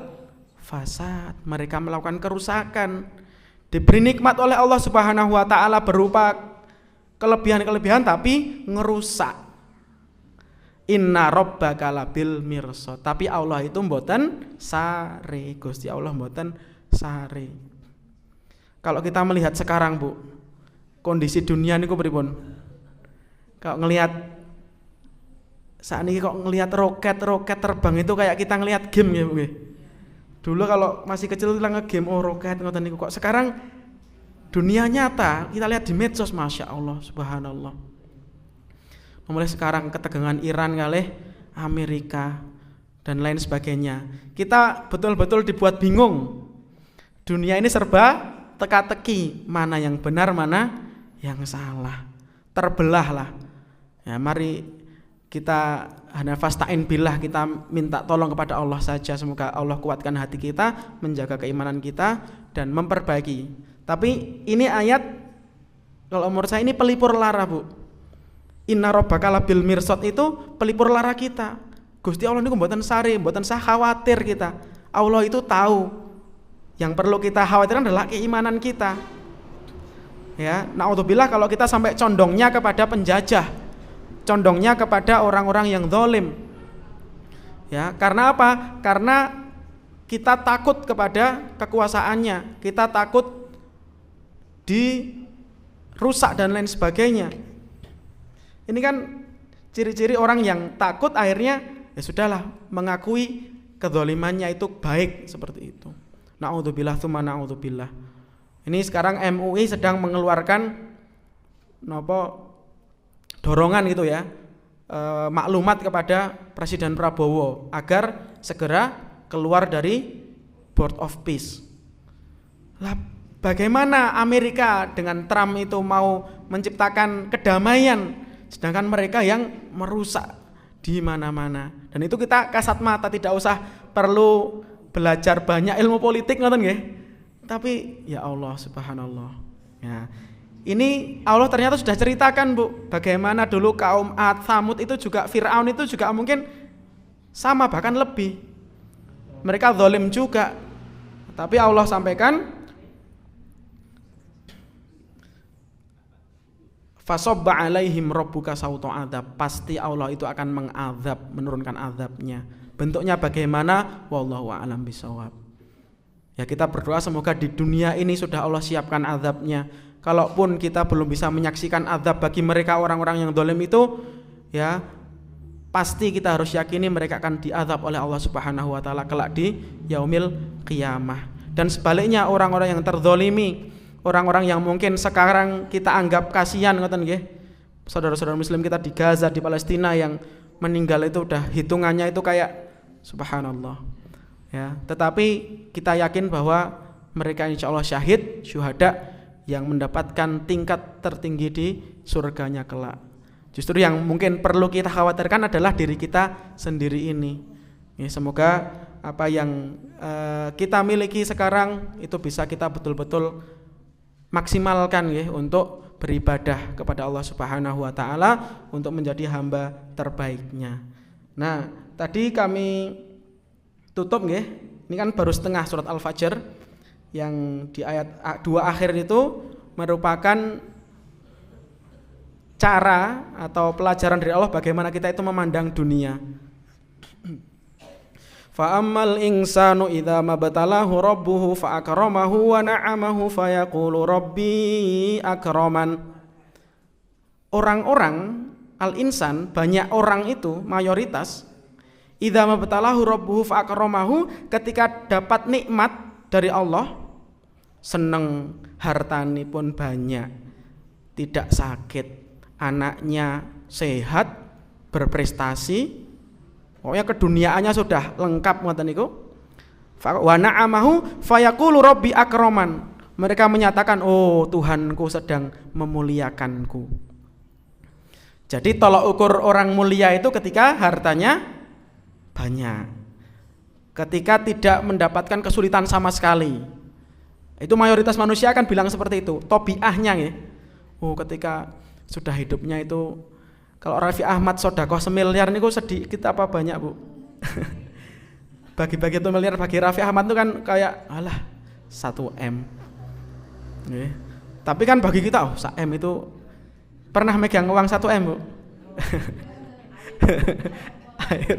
fasad, mereka melakukan kerusakan. Diberi nikmat oleh Allah Subhanahu wa taala berupa kelebihan-kelebihan tapi ngerusak. Inna rabbaka labil mirsad, tapi Allah itu mboten sare, Gusti Allah mboten sare. Kalau kita melihat sekarang Bu, kondisi dunia niku pripun? Kalau ngelihat saat ini kok ngelihat roket terbang itu kayak kita ngelihat game ya Bu. Dulu kalau masih kecil kita nge-game, roket ngoten niku, kok sekarang dunia nyata kita lihat di medsos, masya Allah, subhanallah. Mulai sekarang ketegangan Iran kalih Amerika dan lain sebagainya, kita betul-betul dibuat bingung. Dunia ini serba teka-teki, mana yang benar mana yang salah, terbelah lah. Ya, mari kita hanafasta'in billah, kita minta tolong kepada Allah saja, semoga Allah kuatkan hati kita, menjaga keimanan kita dan memperbaiki. Tapi ini ayat Kalau menurut saya ini pelipur lara, Bu. Inna rabbaka labil mirsad itu pelipur lara kita. Gusti Allah niku mboten sare, mboten sah khawatir kita. Allah itu tahu. Yang perlu kita khawatirkan adalah keimanan kita. Ya, naudzubillah kalau kita sampai condongnya kepada penjajah, condongnya kepada orang-orang yang zalim. Ya, karena apa? Karena kita takut kepada kekuasaannya, kita takut dirusak dan lain sebagainya. Ini kan ciri-ciri orang yang takut akhirnya ya sudahlah mengakui kedzalimannya itu baik seperti itu. Naudzubillah tsumma naudzubillah. Ini sekarang MUI sedang mengeluarkan dorongan gitu ya, maklumat kepada Presiden Prabowo agar segera keluar dari Board of Peace. Lah, bagaimana Amerika dengan Trump itu mau menciptakan kedamaian, sedangkan mereka yang merusak di mana-mana. Dan itu kita kasat mata, tidak usah perlu belajar banyak ilmu politik, ngoten nggih. Tapi ya Allah subhanallah. Ya. Ini Allah ternyata sudah ceritakan, Bu, bagaimana dulu kaum Ad, Tsamud itu juga, Fir'aun itu juga mungkin sama bahkan lebih. Mereka zalim juga. Tapi Allah sampaikan fasobba alaihim rabbuka sauta adzab. Pasti Allah itu akan mengazab, menurunkan azabnya. Bentuknya bagaimana? Wallahu a'lam bishawab. Ya, kita berdoa semoga di dunia ini sudah Allah siapkan azabnya. Kalaupun kita belum bisa menyaksikan azab bagi mereka orang-orang yang zalim itu, ya pasti kita harus yakini mereka akan diazab oleh Allah Subhanahu wa taala kelak di yaumil qiyamah. Dan sebaliknya orang-orang yang terzalimi, orang-orang yang mungkin sekarang kita anggap kasihan, ngoten nggih. Saudara-saudara muslim kita di Gaza, di Palestina yang meninggal itu udah hitungannya itu kayak subhanallah. Ya, tetapi kita yakin bahwa mereka insya Allah syahid, syuhada yang mendapatkan tingkat tertinggi di surganya kelak. Justru yang mungkin perlu kita khawatirkan adalah diri kita sendiri ini. Ya, semoga apa yang kita miliki sekarang itu bisa kita betul-betul maksimalkan ya, untuk beribadah kepada Allah Subhanahu wa taala, untuk menjadi hamba terbaiknya. Nah, tadi kami tutup nggih. Ini kan baru setengah surat Al-Fajr yang di ayat 2 akhir itu merupakan cara atau pelajaran dari Allah bagaimana kita itu memandang dunia. Fa ammal insanu idza mabtalahu rabbuhu fa akramahu wa na'amahu fa yaqulu rabbi akraman. Orang-orang al-insan, banyak orang itu, mayoritas idza mabtalahu rabbuhu fa akramahu, ketika dapat nikmat dari Allah seneng, hartani pun banyak, tidak sakit, anaknya sehat, berprestasi, pokoknya keduniaannya sudah lengkap ngoten niku. Wa na'amahu fayaqulu rabbi akraman. Mereka menyatakan, oh Tuhanku sedang memuliakanku. Jadi tolak ukur orang mulia itu ketika hartanya banyak, ketika tidak mendapatkan kesulitan sama sekali. Itu mayoritas manusia akan bilang seperti itu, tobiahnya ya. Oh, ketika sudah hidupnya itu, kalau Raffi Ahmad sedekah 1 miliar niku sedikit apa banyak, Bu? Bagi-bagi 1 miliar bagi Raffi Ahmad itu kan kayak alah 1 M. Tapi kan bagi kita 1 M itu pernah megang uang 1 M, Bu. Air.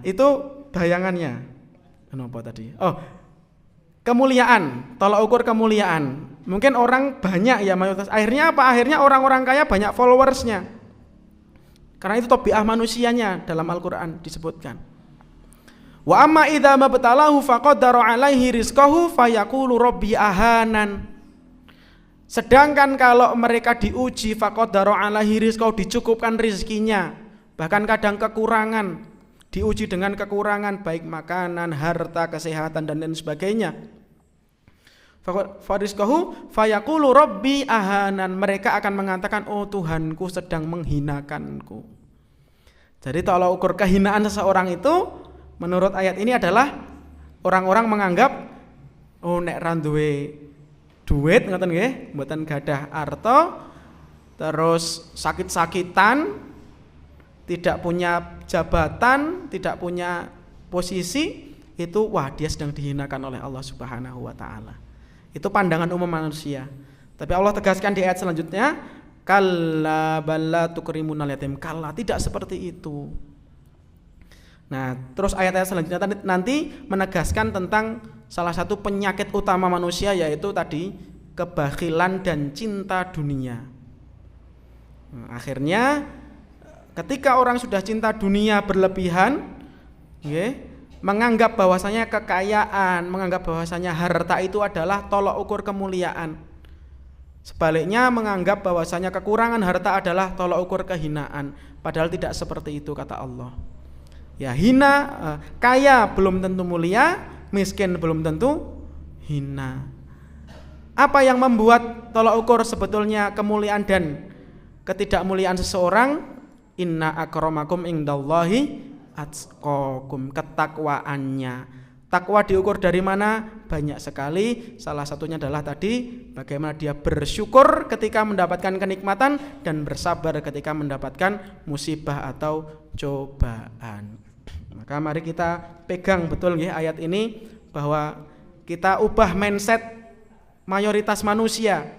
Itu bayangannya. Kenapa tadi? Oh, kemuliaan, tolak ukur kemuliaan. Mungkin orang banyak ya mayoritas. Akhirnya apa? Akhirnya orang-orang kaya banyak followersnya. Karena itu tabiat manusianya dalam Al-Qur'an disebutkan. Wa amma idza mabtalahu faqaddara alaihi rizqahu fayaqulu rabbi ahanan. Sedangkan kalau mereka diuji faqaddara alaihi rizqahu, dicukupkan rezekinya, bahkan kadang kekurangan, diuji dengan kekurangan baik makanan, harta, kesehatan dan lain sebagainya. Farizqahu fayaqulu rabbi ahanan. Mereka akan mengatakan, oh Tuhanku sedang menghinakanku. Jadi tolak ukur kehinaan seseorang itu menurut ayat ini adalah orang-orang menganggap, oh nek ra duwe duit ngoten nggih, mboten gadah arta, terus sakit-sakitan, tidak punya jabatan, tidak punya posisi, itu wah dia sedang dihinakan oleh Allah Subhanahu wa taala. Itu pandangan umum manusia. Tapi Allah tegaskan di ayat selanjutnya, kalla balla tukrimunal yatim. Kalla, tidak seperti itu. Nah, terus ayat-ayat selanjutnya nanti menegaskan tentang salah satu penyakit utama manusia, yaitu tadi kebakhilan dan cinta dunia. Nah, akhirnya ketika orang sudah cinta dunia berlebihan, menganggap bahwasanya kekayaan, menganggap bahwasanya harta itu adalah tolok ukur kemuliaan. Sebaliknya menganggap bahwasanya kekurangan harta adalah tolok ukur kehinaan. Padahal tidak seperti itu kata Allah. Ya, kaya belum tentu mulia, miskin belum tentu hina. Apa yang membuat tolok ukur sebetulnya kemuliaan dan ketidakmuliaan seseorang? Inna akramakum indallahi atqakum, ketakwaannya. Takwa diukur dari mana? Banyak sekali. Salah satunya adalah tadi bagaimana dia bersyukur ketika mendapatkan kenikmatan dan bersabar ketika mendapatkan musibah atau cobaan. Maka mari kita pegang betul ya ayat ini, bahwa kita ubah mindset mayoritas manusia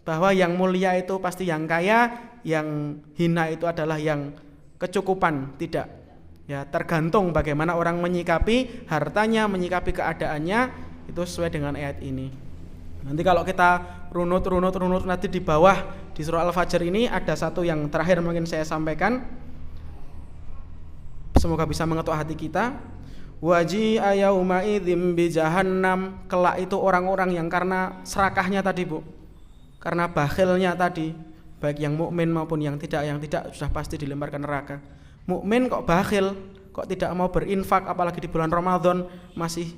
bahwa yang mulia itu pasti yang kaya, yang hina itu adalah yang kecukupan. Tidak. Ya, tergantung bagaimana orang menyikapi hartanya, menyikapi keadaannya, itu sesuai dengan ayat ini. Nanti kalau kita runut nanti di bawah di surah Al-Fajr ini ada satu yang terakhir mungkin saya sampaikan. Semoga bisa mengetuk hati kita. Waji'a yauma idzim bi jahannam. Kelak itu orang-orang yang karena serakahnya tadi, Bu, karena bakhilnya tadi, baik yang mukmin maupun yang tidak sudah pasti dilemparkan neraka. Mukmin kok bakhil, kok tidak mau berinfak, apalagi di bulan Ramadan masih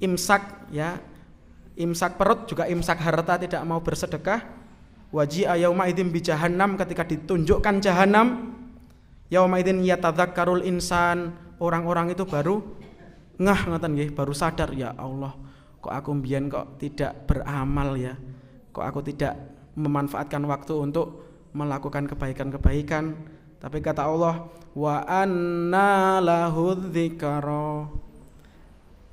imsak, ya, imsak perut juga imsak harta, tidak mau bersedekah. Waji'a yauma idzim bi jahannam, ketika ditunjukkan jahanam, yauma idzin yatadzakkarul insan, orang-orang itu baru ngoten nggih, baru sadar, ya Allah, kok aku mbiyen kok tidak beramal ya, kok aku tidak memanfaatkan waktu untuk melakukan kebaikan-kebaikan. Tapi kata Allah, wa anna lahudz dzikra.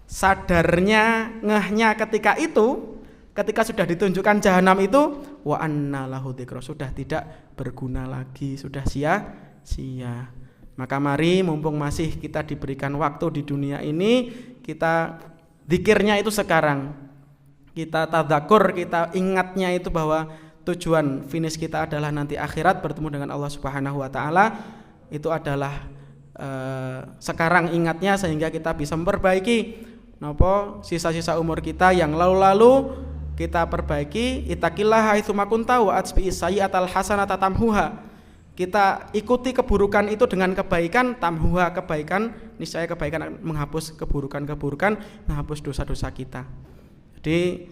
Sadarnya, ngehnya ketika itu, ketika sudah ditunjukkan jahanam itu, wa anna lahudz dzikra, sudah tidak berguna lagi, sudah sia-sia. Maka mari mumpung masih kita diberikan waktu di dunia ini, kita zikirnya itu sekarang. Kita tadzakur, kita ingatnya itu bahwa tujuan finish kita adalah nanti akhirat, bertemu dengan Allah Subhanahu wa taala. Itu adalah sekarang ingatnya, sehingga kita bisa memperbaiki sisa-sisa umur kita yang lalu-lalu, kita perbaiki. Ittaqillah haitsu ma kunta wa atbi'is sayyi'atal hasanata tamhuha. Kita ikuti keburukan itu dengan kebaikan, tamhuha, kebaikan, niscaya kebaikan menghapus keburukan-keburukan, menghapus dosa-dosa kita. Jadi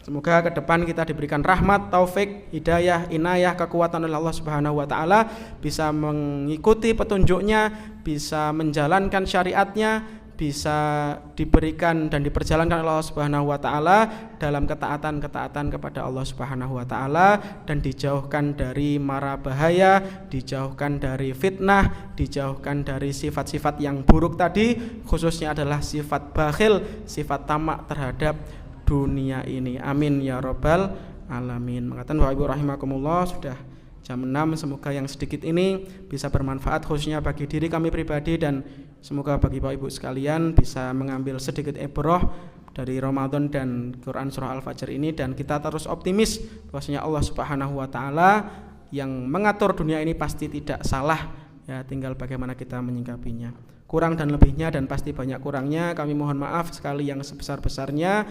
semoga ke depan kita diberikan rahmat, taufik, hidayah, inayah, kekuatan oleh Allah Subhanahu wa taala, bisa mengikuti petunjuknya, bisa menjalankan syariatnya, bisa diberikan dan diperjalankan oleh Allah Subhanahu wa taala dalam ketaatan kepada Allah Subhanahu wa taala, dan dijauhkan dari mara bahaya, dijauhkan dari fitnah, dijauhkan dari sifat-sifat yang buruk tadi, khususnya adalah sifat bakhil, sifat tamak terhadap dunia ini. Amin ya rabbal alamin. Mengatakan Bapak Ibu rahimakumullah, sudah jam 6. Semoga yang sedikit ini bisa bermanfaat khususnya bagi diri kami pribadi, dan semoga bagi Bapak Ibu sekalian bisa mengambil sedikit ibroh dari Ramadan dan Quran surah Al-Fajr ini, dan kita terus optimis bahwasanya Allah Subhanahu wa taala yang mengatur dunia ini pasti tidak salah, ya, tinggal bagaimana kita menyikapinya. Kurang dan lebihnya, dan pasti banyak kurangnya, kami mohon maaf sekali yang sebesar-besarnya.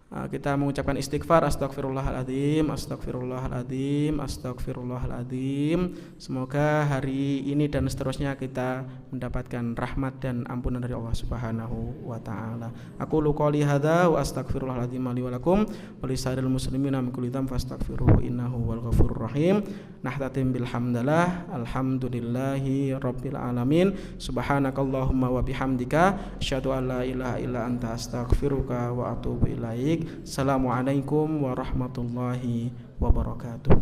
Kita mengucapkan istighfar, astagfirullahaladzim, astagfirullahaladzim, astagfirullahaladzim. Semoga hari ini dan seterusnya kita mendapatkan rahmat dan ampunan dari Allah Subhanahu wa taala. Aku qouli hadza wa astagfirullahaladzim li wa lakum wa lisairil muslimina min kulli dzambi fastaghfiruhu innahu wal ghafurur rahim. Nahtatim bil hamdalah, alhamdulillahi rabbil alamin. Subhanakallahumma wa bihamdika asyhadu an la ilaha illa anta astaghfiruka wa atubu ilaik. taufik. Assalamualaikum warahmatullahi wabarakatuh.